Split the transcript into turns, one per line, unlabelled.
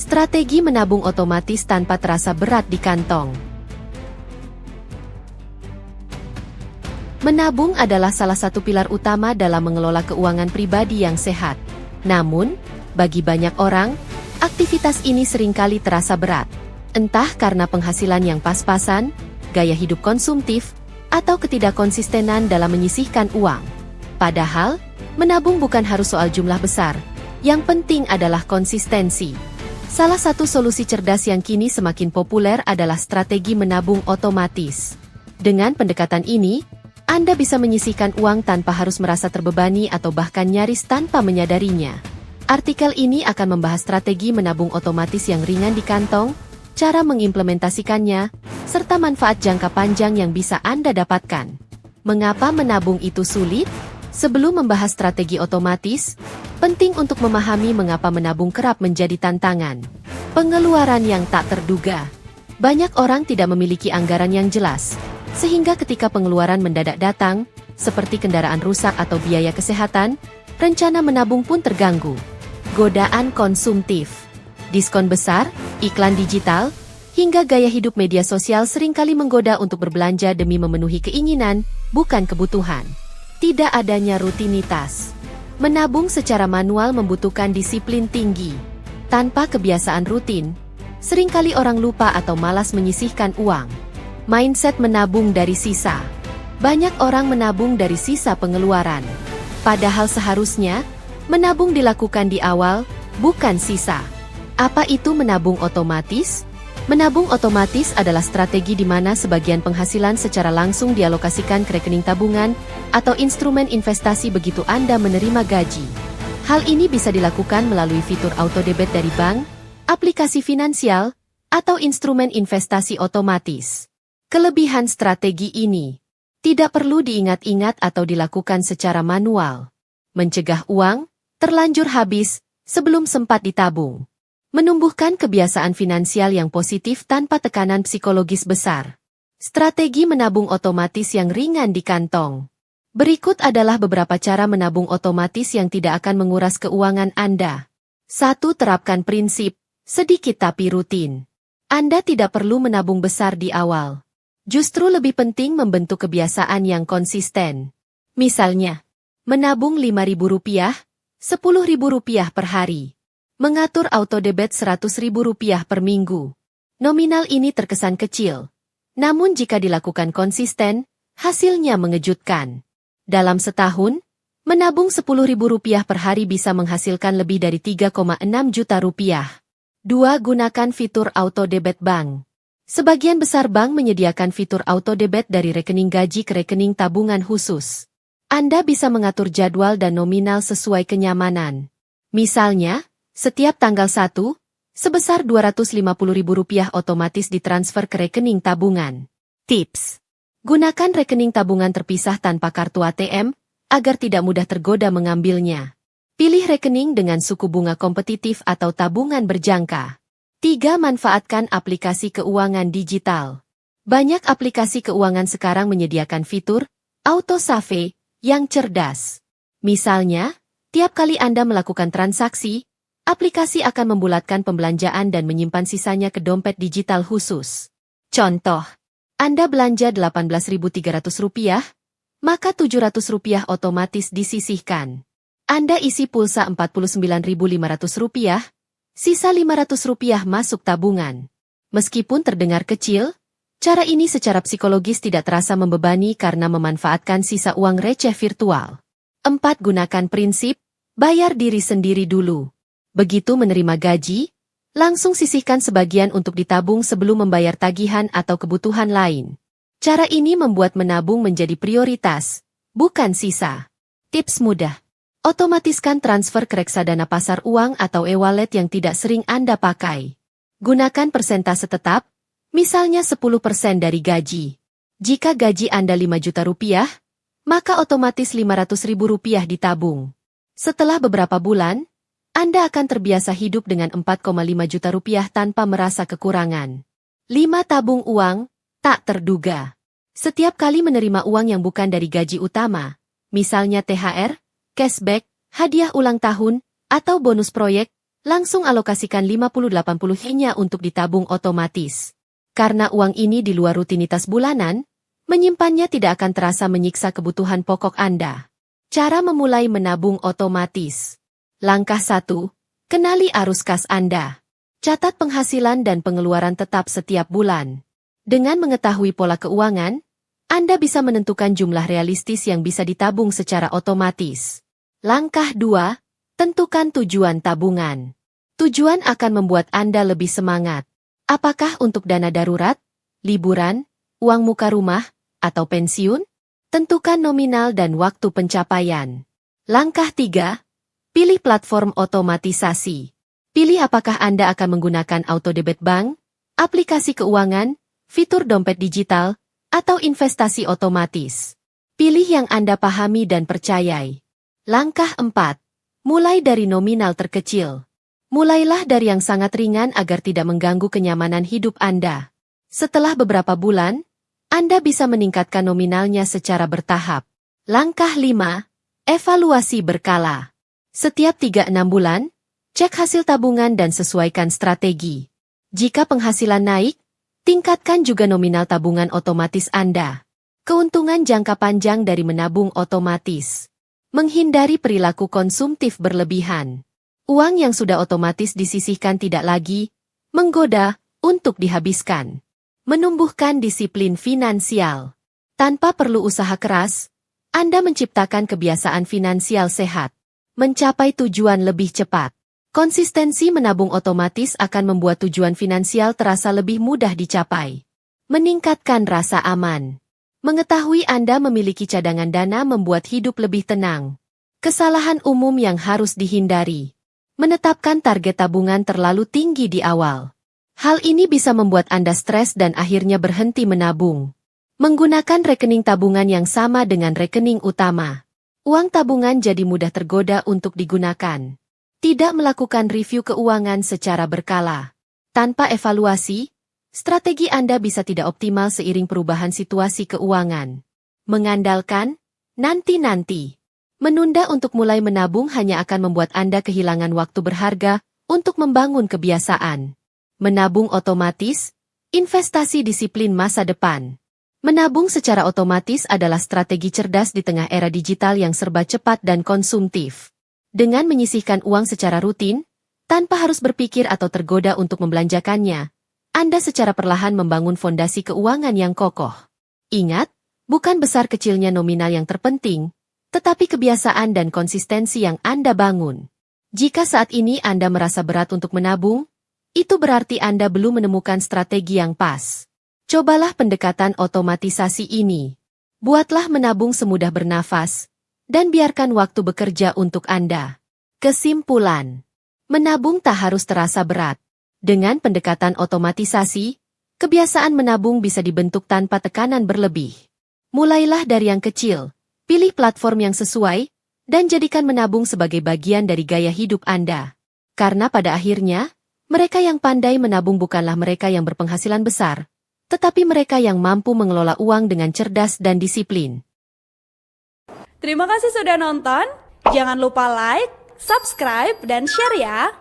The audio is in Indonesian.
Strategi menabung otomatis tanpa terasa berat di kantong. Menabung adalah salah satu pilar utama dalam mengelola keuangan pribadi yang sehat. Namun, bagi banyak orang, aktivitas ini seringkali terasa berat. Entah karena penghasilan yang pas-pasan, gaya hidup konsumtif, atau ketidakkonsistenan dalam menyisihkan uang. Padahal, menabung bukan harus soal jumlah besar. Yang penting adalah konsistensi. Salah satu solusi cerdas yang kini semakin populer adalah strategi menabung otomatis. Dengan pendekatan ini, Anda bisa menyisihkan uang tanpa harus merasa terbebani atau bahkan nyaris tanpa menyadarinya. Artikel ini akan membahas strategi menabung otomatis yang ringan di kantong, cara mengimplementasikannya, serta manfaat jangka panjang yang bisa Anda dapatkan. Mengapa menabung itu sulit? Sebelum membahas strategi otomatis, penting untuk memahami mengapa menabung kerap menjadi tantangan. Pengeluaran yang tak terduga. Banyak orang tidak memiliki anggaran yang jelas, sehingga ketika pengeluaran mendadak datang, seperti kendaraan rusak atau biaya kesehatan, rencana menabung pun terganggu. Godaan konsumtif. Diskon besar, iklan digital, hingga gaya hidup media sosial seringkali menggoda untuk berbelanja demi memenuhi keinginan, bukan kebutuhan. Tidak adanya rutinitas. Menabung secara manual membutuhkan disiplin tinggi. Tanpa kebiasaan rutin, seringkali orang lupa atau malas menyisihkan uang. Mindset menabung dari sisa. Banyak orang menabung dari sisa pengeluaran. Padahal seharusnya, menabung dilakukan di awal, bukan sisa. Apa itu menabung otomatis? Menabung otomatis adalah strategi di mana sebagian penghasilan secara langsung dialokasikan ke rekening tabungan atau instrumen investasi begitu Anda menerima gaji. Hal ini bisa dilakukan melalui fitur auto debit dari bank, aplikasi finansial, atau instrumen investasi otomatis. Kelebihan strategi ini tidak perlu diingat-ingat atau dilakukan secara manual. Mencegah uang terlanjur habis sebelum sempat ditabung. Menumbuhkan kebiasaan finansial yang positif tanpa tekanan psikologis besar. Strategi menabung otomatis yang ringan di kantong. Berikut adalah beberapa cara menabung otomatis yang tidak akan menguras keuangan Anda. 1. Terapkan prinsip, sedikit tapi rutin. Anda tidak perlu menabung besar di awal. Justru lebih penting membentuk kebiasaan yang konsisten. Misalnya, menabung Rp5.000, Rp10.000 per hari. Mengatur auto debit Rp100.000 per minggu. Nominal ini terkesan kecil. Namun jika dilakukan konsisten, hasilnya mengejutkan. Dalam setahun, menabung Rp10.000 per hari bisa menghasilkan lebih dari Rp3,6 juta. 2. Gunakan fitur auto debit bank. Sebagian besar bank menyediakan fitur auto debit dari rekening gaji ke rekening tabungan khusus. Anda bisa mengatur jadwal dan nominal sesuai kenyamanan. Misalnya, setiap tanggal 1, sebesar Rp250.000 otomatis ditransfer ke rekening tabungan. Tips: gunakan rekening tabungan terpisah tanpa kartu ATM, agar tidak mudah tergoda mengambilnya. Pilih rekening dengan suku bunga kompetitif atau tabungan berjangka. 3. Manfaatkan aplikasi keuangan digital. Banyak aplikasi keuangan sekarang menyediakan fitur Auto Save yang cerdas. Misalnya, tiap kali Anda melakukan transaksi, aplikasi akan membulatkan pembelanjaan dan menyimpan sisanya ke dompet digital khusus. Contoh, Anda belanja Rp18.300, maka Rp700 otomatis disisihkan. Anda isi pulsa Rp49.500, sisa Rp500 masuk tabungan. Meskipun terdengar kecil, cara ini secara psikologis tidak terasa membebani karena memanfaatkan sisa uang receh virtual. 4. Gunakan prinsip, bayar diri sendiri dulu. Begitu menerima gaji, langsung sisihkan sebagian untuk ditabung sebelum membayar tagihan atau kebutuhan lain. Cara ini membuat menabung menjadi prioritas, bukan sisa. Tips mudah. Otomatiskan transfer ke reksadana pasar uang atau e-wallet yang tidak sering Anda pakai. Gunakan persentase tetap, misalnya 10% dari gaji. Jika gaji Anda Rp5 juta, maka otomatis Rp500.000 ditabung. Setelah beberapa bulan, Anda akan terbiasa hidup dengan Rp4,5 juta tanpa merasa kekurangan. 5. Tabung uang, tak terduga. Setiap kali menerima uang yang bukan dari gaji utama, misalnya THR, cashback, hadiah ulang tahun, atau bonus proyek, Langsung alokasikan 50-80%-nya untuk ditabung otomatis. Karena uang ini di luar rutinitas bulanan, menyimpannya tidak akan terasa menyiksa kebutuhan pokok Anda. Cara memulai menabung otomatis. Langkah 1. Kenali arus kas Anda. Catat penghasilan dan pengeluaran tetap setiap bulan. Dengan mengetahui pola keuangan, Anda bisa menentukan jumlah realistis yang bisa ditabung secara otomatis. Langkah 2. Tentukan tujuan tabungan. Tujuan akan membuat Anda lebih semangat. Apakah untuk dana darurat, liburan, uang muka rumah, atau pensiun? Tentukan nominal dan waktu pencapaian. Langkah 3. Pilih platform otomatisasi. Pilih apakah Anda akan menggunakan auto debit bank, aplikasi keuangan, fitur dompet digital, atau investasi otomatis. Pilih yang Anda pahami dan percayai. Langkah 4. Mulai dari nominal terkecil. Mulailah dari yang sangat ringan agar tidak mengganggu kenyamanan hidup Anda. Setelah beberapa bulan, Anda bisa meningkatkan nominalnya secara bertahap. Langkah 5. Evaluasi berkala. Setiap 3-6 bulan, cek hasil tabungan dan sesuaikan strategi. Jika penghasilan naik, tingkatkan juga nominal tabungan otomatis Anda. Keuntungan jangka panjang dari menabung otomatis. Menghindari perilaku konsumtif berlebihan. Uang yang sudah otomatis disisihkan tidak lagi menggoda untuk dihabiskan. Menumbuhkan disiplin finansial. Tanpa perlu usaha keras, Anda menciptakan kebiasaan finansial sehat. Mencapai tujuan lebih cepat. Konsistensi menabung otomatis akan membuat tujuan finansial terasa lebih mudah dicapai. Meningkatkan rasa aman. Mengetahui Anda memiliki cadangan dana membuat hidup lebih tenang. Kesalahan umum yang harus dihindari. Menetapkan target tabungan terlalu tinggi di awal. Hal ini bisa membuat Anda stres dan akhirnya berhenti menabung. Menggunakan rekening tabungan yang sama dengan rekening utama. Uang tabungan jadi mudah tergoda untuk digunakan. Tidak melakukan review keuangan secara berkala. Tanpa evaluasi, strategi Anda bisa tidak optimal seiring perubahan situasi keuangan. Mengandalkan nanti-nanti. Menunda untuk mulai menabung hanya akan membuat Anda kehilangan waktu berharga untuk membangun kebiasaan. Menabung otomatis, investasi disiplin masa depan. Menabung secara otomatis adalah strategi cerdas di tengah era digital yang serba cepat dan konsumtif. Dengan menyisihkan uang secara rutin, tanpa harus berpikir atau tergoda untuk membelanjakannya, Anda secara perlahan membangun fondasi keuangan yang kokoh. Ingat, bukan besar kecilnya nominal yang terpenting, tetapi kebiasaan dan konsistensi yang Anda bangun. Jika saat ini Anda merasa berat untuk menabung, itu berarti Anda belum menemukan strategi yang pas. Cobalah pendekatan otomatisasi ini. Buatlah menabung semudah bernafas, dan biarkan waktu bekerja untuk Anda. Kesimpulan. Menabung tak harus terasa berat. Dengan pendekatan otomatisasi, kebiasaan menabung bisa dibentuk tanpa tekanan berlebih. Mulailah dari yang kecil. Pilih platform yang sesuai, dan jadikan menabung sebagai bagian dari gaya hidup Anda. Karena pada akhirnya, mereka yang pandai menabung bukanlah mereka yang berpenghasilan besar, tetapi mereka yang mampu mengelola uang dengan cerdas dan disiplin.
Terima kasih sudah nonton, jangan lupa like, subscribe, dan share ya!